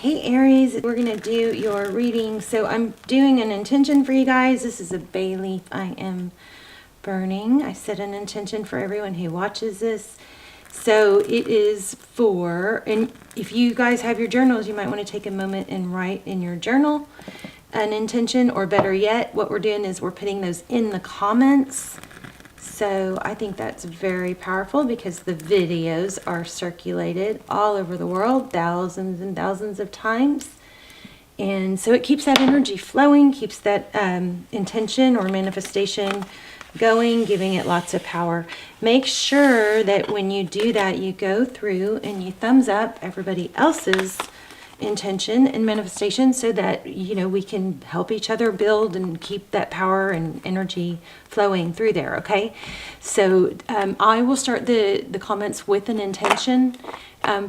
Hey Aries, we're going to do your reading. So I'm doing an intention for you guys. This is a bay leaf I am burning. I set an intention for everyone who watches this. So it is for, and if you guys have your journals, you might want to take a moment and write in your journal an intention, or better yet, what we're doing is we're putting those in the comments. So I think that's very powerful because the videos are circulated all over the world, thousands and thousands of times. And so it keeps that energy flowing, keeps that intention or manifestation going, giving it lots of power. Make sure that when you do that, you go through and you thumbs up everybody else's intention and manifestation so that, you know, we can help each other build and keep that power and energy flowing through there. Okay, so I will start the comments with an intention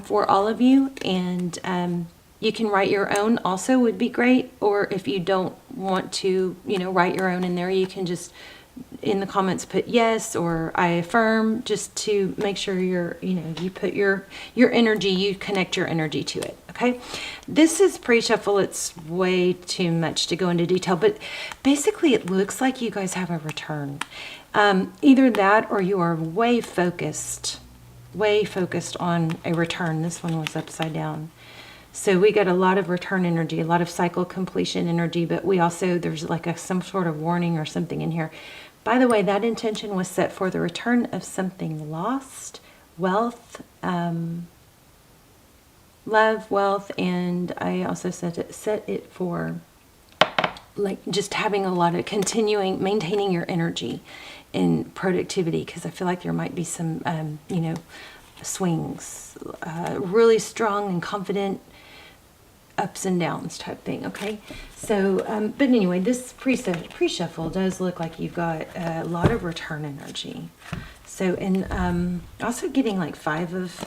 for all of you, and you can write your own also, would be great. Or if you don't want to, you know, write your own in there, you can just in the comments put yes or I affirm, just to make sure you're, you know, you put your energy, you connect your energy to it. Okay, this is pre-shuffle. It's way too much to go into detail, but basically it looks like you guys have a return. Either that or you are way focused on a return. This one was upside down. So we got a lot of return energy, a lot of cycle completion energy, but we also, there's like some sort of warning or something in here. By the way, that intention was set for the return of something lost, wealth, love, wealth, and I also set it for like just having a lot of maintaining your energy and productivity, because I feel like there might be some, you know, swings, really strong and confident ups and downs type thing. Okay, so but anyway, this pre-shuffle does look like you've got a lot of return energy. So, and also getting like 5 of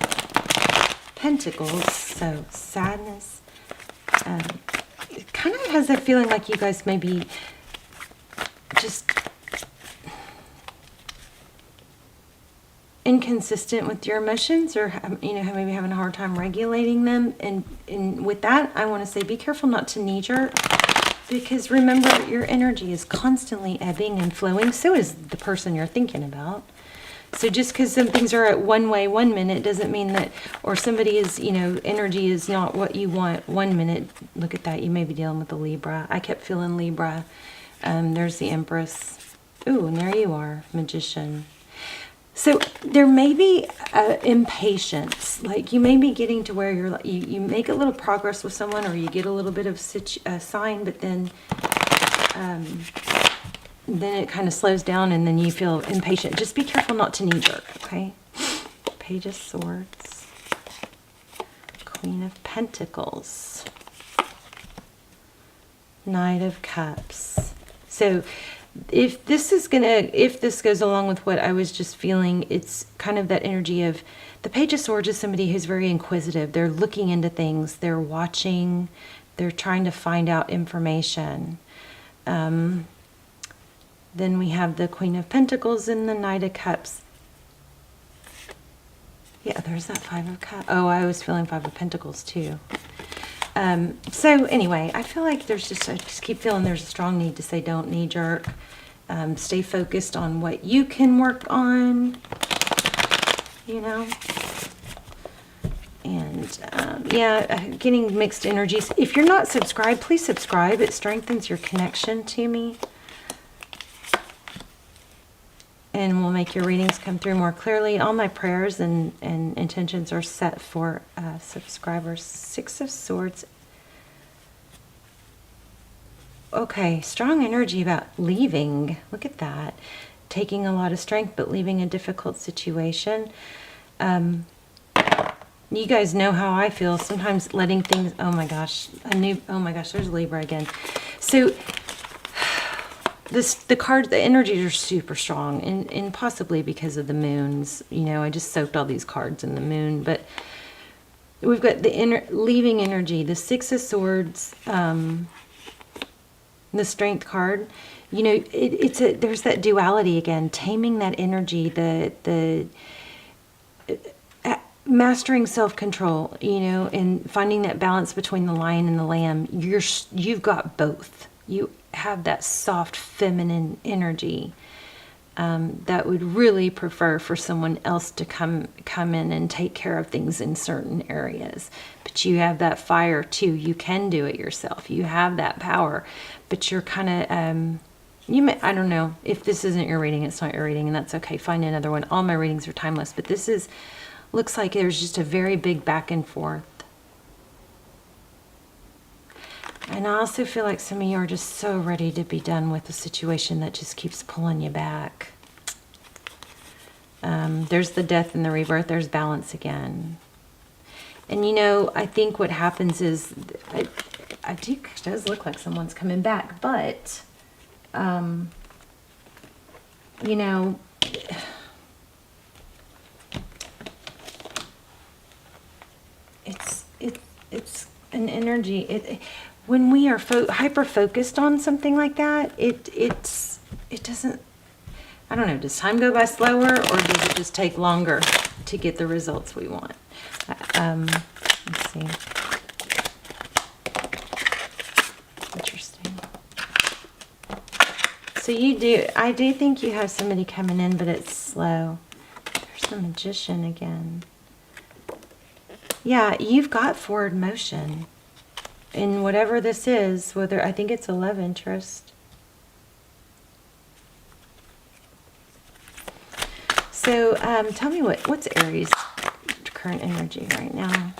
Pentacles, so sadness. It kind of has that feeling like you guys maybe just inconsistent with your emotions, or, you know, maybe having a hard time regulating them. And with that, I want to say be careful not to knee-jerk, because remember, your energy is constantly ebbing and flowing. So is the person you're thinking about. So just because some things are at one way 1 minute doesn't mean that, or somebody is, you know, energy is not what you want 1 minute. Look at that. You may be dealing with a Libra. I kept feeling Libra. There's the Empress. Ooh, and there you are, Magician. So there may be impatience, like you may be getting to where you're, you make a little progress with someone, or you get a little bit of sign, but then it kind of slows down, and then you feel impatient. Just be careful not to knee-jerk, okay? Page of Swords, Queen of Pentacles, Knight of Cups. So if this goes along with what I was just feeling, it's kind of that energy of the Page of Swords is somebody who's very inquisitive. They're looking into things, they're watching, they're trying to find out information. Then we have the Queen of Pentacles and the Knight of Cups. Yeah, there's that 5 of Cups. Oh, I was feeling 5 of Pentacles too. So anyway, I feel like I just keep feeling there's a strong need to say don't knee-jerk. Stay focused on what you can work on, you know. And yeah, getting mixed energies. If you're not subscribed, please subscribe. It strengthens your connection to me, and will make your readings come through more clearly. All my prayers and intentions are set for subscribers. 6 of Swords. Okay, strong energy about leaving. Look at that. Taking a lot of strength, but leaving a difficult situation. You guys know how I feel. Sometimes letting things, oh my gosh, there's Libra again. So the energies are super strong, and possibly because of the moons. You know, I just soaked all these cards in the moon, but we've got the leaving energy, the 6 of Swords, the Strength card. You know, there's that duality again, taming that energy, mastering self-control, you know, and finding that balance between the lion and the lamb. You've got both. You have that soft feminine energy that would really prefer for someone else to come in and take care of things in certain areas. But you have that fire too. You can do it yourself. You have that power, but you're kind of I don't know, if this isn't your reading, it's not your reading, and that's okay. Find another one. All my readings are timeless, but this looks like there's just a very big back and forth. And I also feel like some of you are just so ready to be done with a situation that just keeps pulling you back. There's the death and the rebirth. There's balance again. And you know, I think what happens is, it does look like someone's coming back, but, you know, it's an energy. When we are hyper focused on something like that, it doesn't. I don't know. Does time go by slower, or does it just take longer to get the results we want? Let's see. Interesting. So I do think you have somebody coming in, but it's slow. There's the Magician again. Yeah, you've got forward motion in whatever this is, whether, I think it's a love interest. So tell me what's Aries' current energy right now?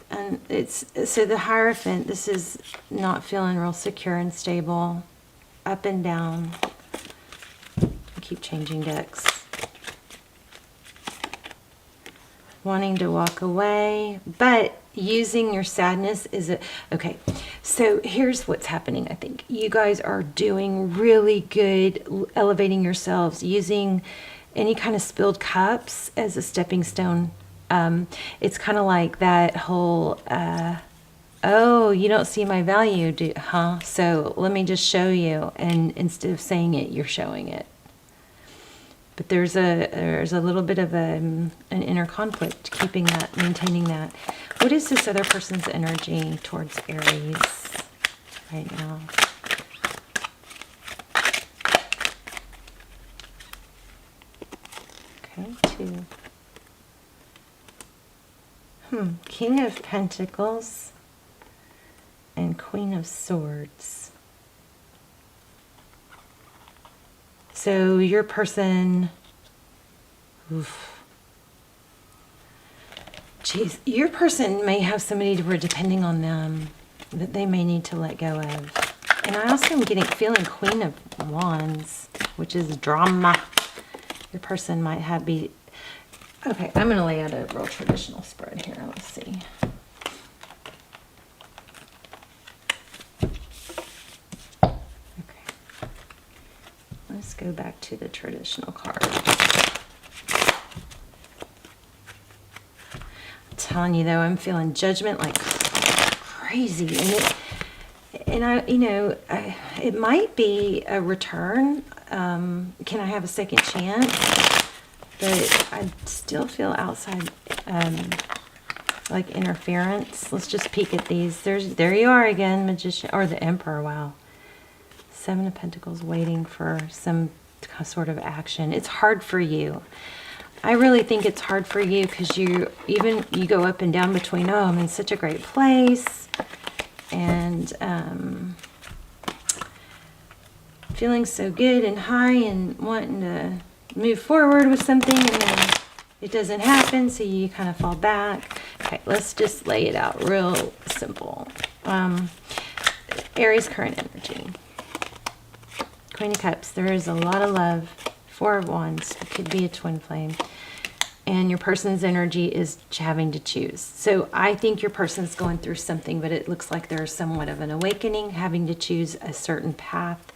And so the Hierophant, this is not feeling real secure and stable, up and down. I keep changing decks. Wanting to walk away, but using your sadness is okay. So here's what's happening. I think you guys are doing really good elevating yourselves, using any kind of spilled cups as a stepping stone. It's kind of like that whole oh, you don't see my value, huh? So let me just show you, and instead of saying it, you're showing it. But there's a little bit of an inner conflict, maintaining that. What is this other person's energy towards Aries right now? Okay, 2. King of Pentacles and Queen of Swords. So your person, your person may have somebody who are depending on them that they may need to let go of. And I also am feeling Queen of Wands, which is drama. Your person might be. Okay, I'm going to lay out a real traditional spread here. Let's see. Let's go back to the traditional card. I'm telling you though, I'm feeling Judgment like crazy, it might be a return. Can I have a second chance? But I still feel outside, like interference. Let's just peek at these. There you are again, Magician, or the Emperor. Wow. 7 of Pentacles, waiting for some sort of action. It's hard for you. I really think it's hard for you because you go up and down between, oh, I'm in such a great place, and feeling so good and high and wanting to move forward with something, and then it doesn't happen, so you kind of fall back. Okay, let's just lay it out real simple. Aries current energy. Queen of Cups, there is a lot of love. 4 of Wands, it could be a twin flame. And your person's energy is having to choose. So I think your person's going through something, but it looks like there's somewhat of an awakening, having to choose a certain path.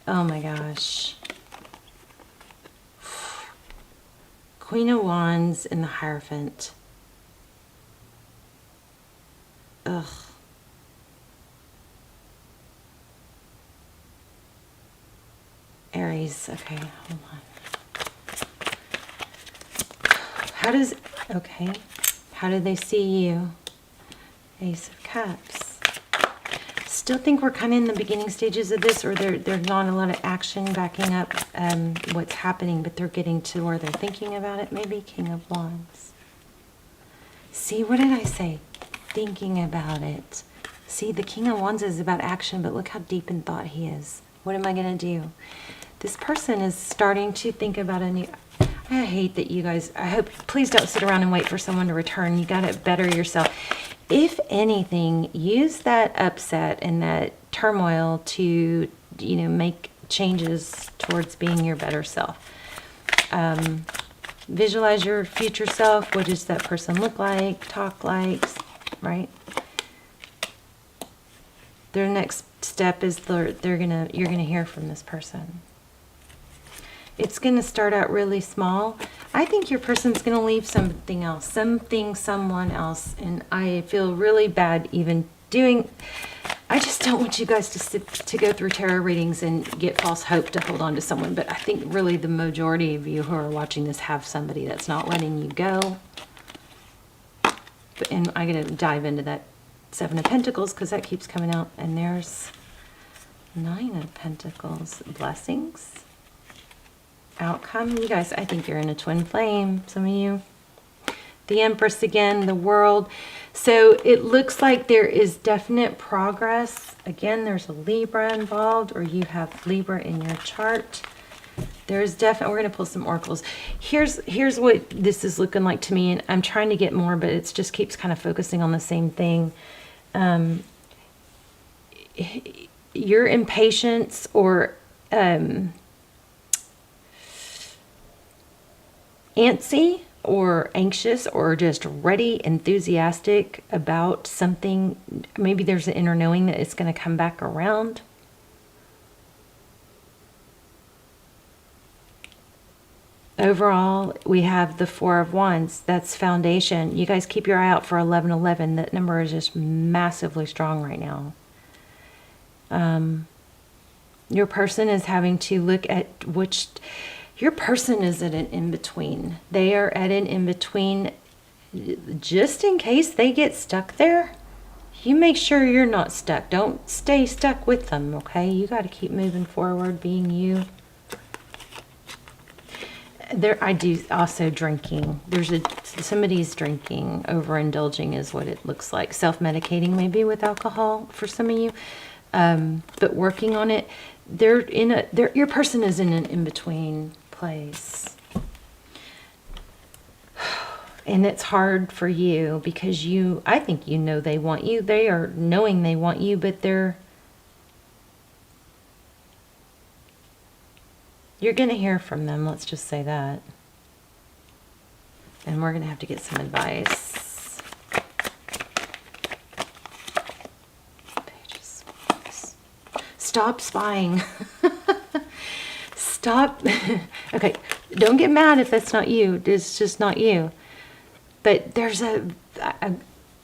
Oh my gosh. Queen of Wands and the Hierophant. Ugh. Aries, okay, hold on. Okay, how do they see you? Ace of Cups. Still think we're kind of in the beginning stages of this, or there's not a lot of action backing up what's happening, but they're getting to where they're thinking about it. Maybe King of Wands. See, what did I say? Thinking about it. See, the King of Wands is about action, but look how deep in thought he is. What am I going to do? This person is starting to think about a new... I hate that you guys... I hope... Please don't sit around and wait for someone to return. You got to better yourself. If anything, use that upset and that turmoil to, you know, make changes towards being your better self. Visualize your future self. What does that person look like, talk like, right? Their next step is you're gonna hear from this person. It's gonna start out really small. I think your person's gonna leave something else, someone else, and I feel really bad even doing. I just don't want you guys to go through tarot readings and get false hope to hold on to someone. But I think really the majority of you who are watching this have somebody that's not letting you go. And I'm gonna dive into that Seven of Pentacles because that keeps coming out, and there's Nine of Pentacles. Blessings. Outcome. You guys, I think you're in a twin flame, some of you. The Empress again, the World. So it looks like there is definite progress. Again, there's a Libra involved, or you have Libra in your chart. There's definitely, we're going to pull some oracles. Here's what this is looking like to me, and I'm trying to get more, but it just keeps kind of focusing on the same thing. Your impatience or antsy or anxious or just ready, enthusiastic about something. Maybe there's an inner knowing that it's going to come back around. Overall, we have the Four of Wands. That's foundation. You guys keep your eye out for 1111. That number is just massively strong right now. Your person is having to look at which... Your person is at an in-between. They are at an in-between. Just in case they get stuck there, you make sure you're not stuck. Don't stay stuck with them, okay? You got to keep moving forward, being you. I do also drinking. Somebody's drinking, overindulging is what it looks like. Self-medicating maybe with alcohol for some of you. But working on it. Your person is in an in-between place. And it's hard for you because I think you know they want you. They are knowing they want you, but you're going to hear from them, let's just say that. And we're going to have to get some advice. Pages. Stop spying. Stop. Okay, don't get mad if that's not you. It's just not you. But there's a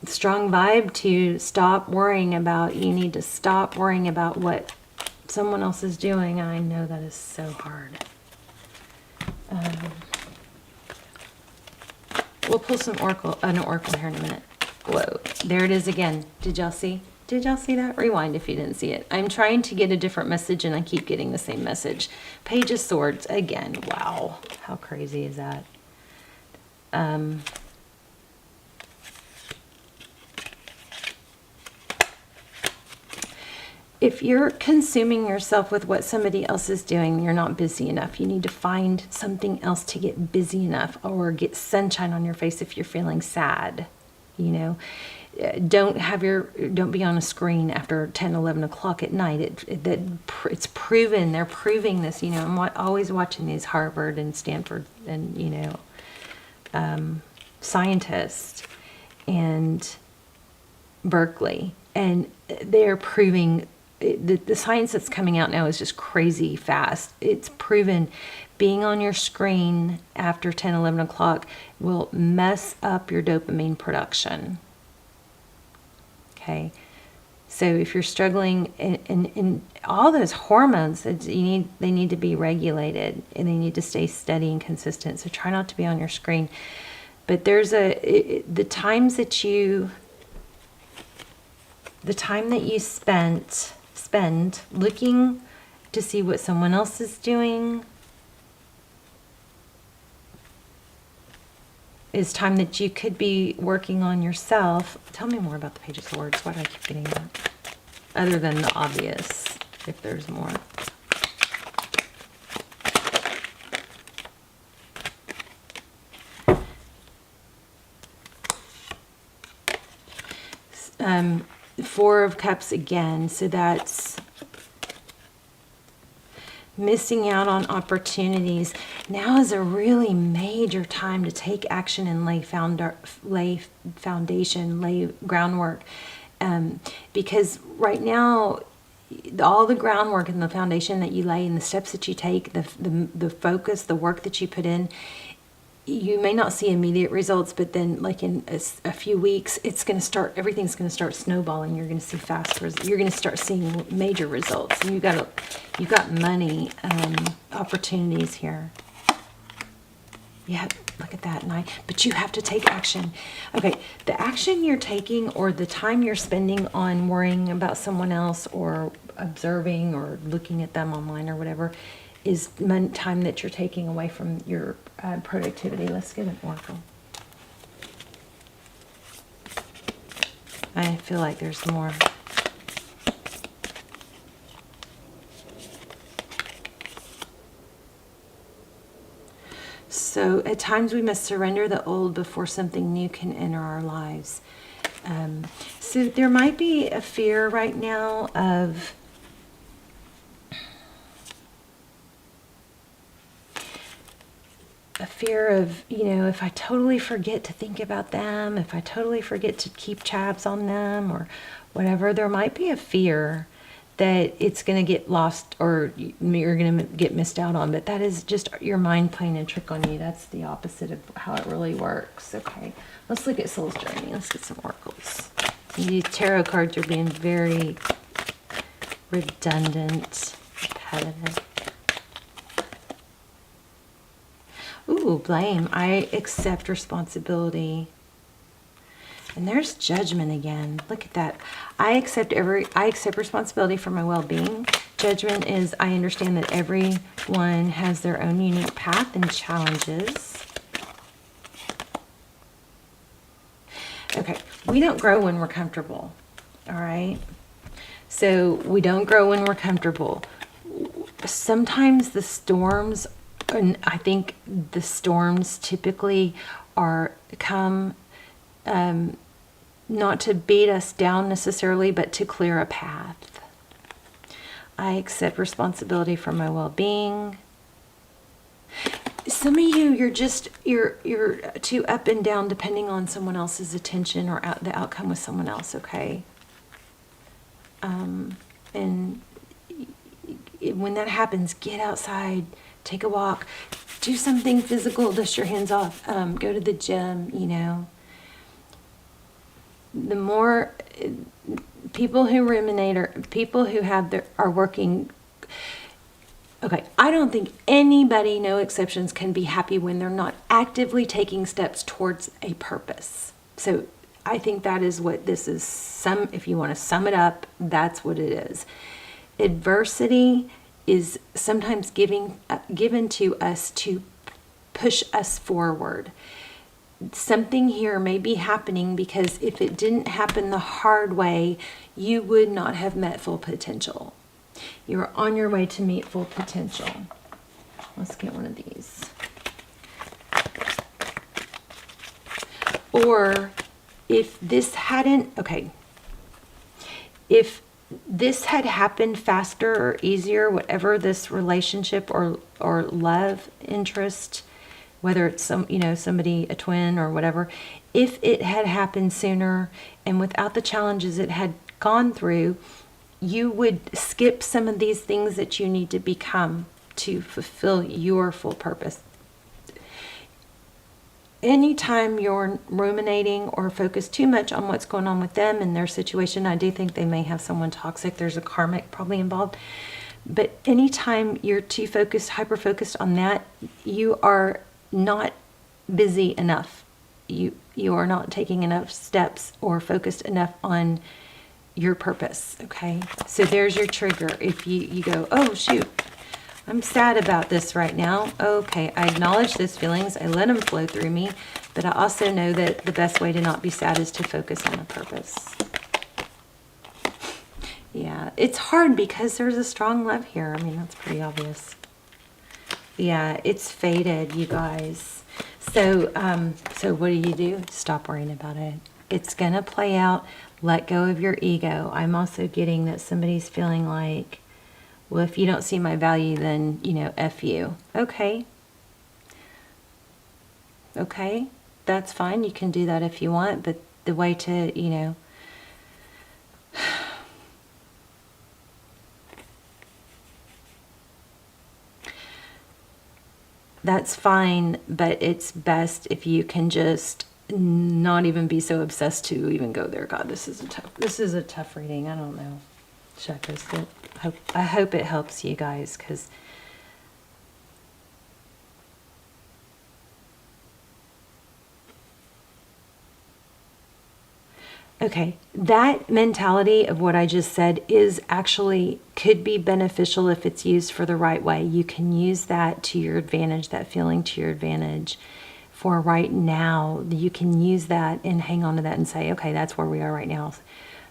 strong vibe to stop worrying about. You need to stop worrying about what someone else is doing. I know that is so hard. We'll pull an oracle here in a minute. Whoa, there it is again. Did y'all see? Did y'all see that? Rewind if you didn't see it. I'm trying to get a different message and I keep getting the same message. Page of Swords again. Wow, how crazy is that? If you're consuming yourself with what somebody else is doing, you're not busy enough. You need to find something else to get busy enough, or get sunshine on your face if you're feeling sad. You know, don't be on a screen after 10, 11 o'clock at night. It's proven. They're proving this. You know, I'm always watching these Harvard and Stanford and, you know, scientists and Berkeley, and they're proving. The science that's coming out now is just crazy fast. It's proven being on your screen after 10, 11 o'clock will mess up your dopamine production. Okay. So if you're struggling in all those hormones, they need to be regulated, and they need to stay steady and consistent. So try not to be on your screen. But there's the time that you spend looking to see what someone else is doing is time that you could be working on yourself. Tell me more about the Page of Swords. Why do I keep getting that? Other than the obvious, if there's more. Four of Cups again, so that's missing out on opportunities. Now is a really major time to take action and lay foundation, lay groundwork. Because right now, all the groundwork and the foundation that you lay and the steps that you take, the focus, the work that you put in, you may not see immediate results, but then like in a few weeks, everything's going to start snowballing. You're going to see you're going to start seeing major results. You've got money, opportunities here. Yeah, look at that. But you have to take action. Okay, the action you're taking or the time you're spending on worrying about someone else or observing or looking at them online or whatever is time that you're taking away from your productivity. Let's get an oracle. I feel like there's more. So at times we must surrender the old before something new can enter our lives. So there might be a fear right now of if I totally forget to think about them, if I totally forget to keep tabs on them or whatever, there might be a fear that it's going to get lost or you're going to get missed out on. But that is just your mind playing a trick on you. That's the opposite of how it really works. Okay, let's look at Soul's Journey. Let's get some oracles. These tarot cards are being very redundant, repetitive. Ooh, blame. I accept responsibility. And there's Judgment again. Look at that. I accept responsibility for my well-being. Judgment is I understand that everyone has their own unique path and challenges. Okay, we don't grow when we're comfortable. All right? So we don't grow when we're comfortable. Sometimes the storms, and I think the storms typically come not to beat us down necessarily, but to clear a path. I accept responsibility for my well-being. Some of you, you're too up and down depending on someone else's attention or the outcome with someone else, okay? And when that happens, get outside, take a walk, do something physical, dust your hands off, go to the gym, The more people who ruminate or people who are working. Okay, I don't think anybody, no exceptions, can be happy when they're not actively taking steps towards a purpose. So I think that is what this is. If you want to sum it up, that's what it is. Adversity is sometimes given to us to push us forward. Something here may be happening because if it didn't happen the hard way, you would not have met full potential. You're on your way to meet full potential. Let's get one of these. Or if this hadn't, if this had happened faster or easier, whatever this relationship or love interest, whether it's somebody, a twin or whatever, if it had happened sooner and without the challenges it had gone through, you would skip some of these things that you need to become to fulfill your full purpose. Anytime you're ruminating or focused too much on what's going on with them and their situation, I do think they may have someone toxic. There's a karmic probably involved. But anytime you're too focused, hyper-focused on that, you are not busy enough. you are not taking enough steps or focused enough on your purpose. Okay, so there's your trigger. If you go, oh shoot, I'm sad about this right now. Okay, I acknowledge those feelings. I let them flow through me, but I also know that the best way to not be sad is to focus on a purpose. Yeah, it's hard because there's a strong love here. I mean, that's pretty obvious. Yeah, it's faded, you guys. So, so what do? Stop worrying about it. It's gonna play out. Let go of your ego. I'm also getting that somebody's feeling like, well, if you don't see my value, then, you know, F you. Okay. Okay, that's fine. You can do that if you want, but the way to, you know, that's fine, but it's best if you can just not even be so obsessed to even go there. God, this is a tough reading. I don't know. Should I post it? I hope it helps you guys, because okay, that mentality of what I just said is actually could be beneficial if it's used for the right way. You can use that to your advantage, that feeling to your advantage for right now. You can use that and hang on to that and say, okay, that's where we are right now.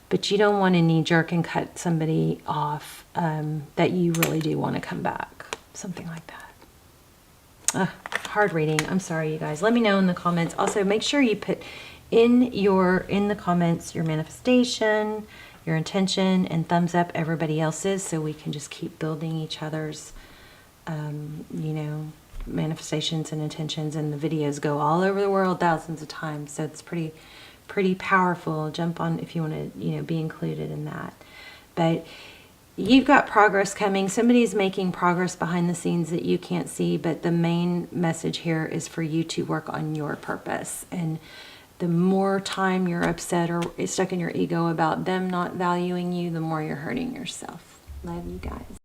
But you don't want to knee jerk and cut somebody off that you really do want to come back. Something like that. Hard reading. I'm sorry, you guys. Let me know in the comments. Also, make sure you put in the comments your manifestation, your intention, and thumbs up everybody else's, so we can just keep building each other's you know, manifestations and intentions. And the videos go all over the world thousands of times, so it's pretty powerful. Jump on if you want to, you know, be included in that. But you've got progress coming. Somebody's making progress behind the scenes that you can't see, but the main message here is for you to work on your purpose. And the more time you're upset or stuck in your ego about them not valuing you, the more you're hurting yourself. Love you guys.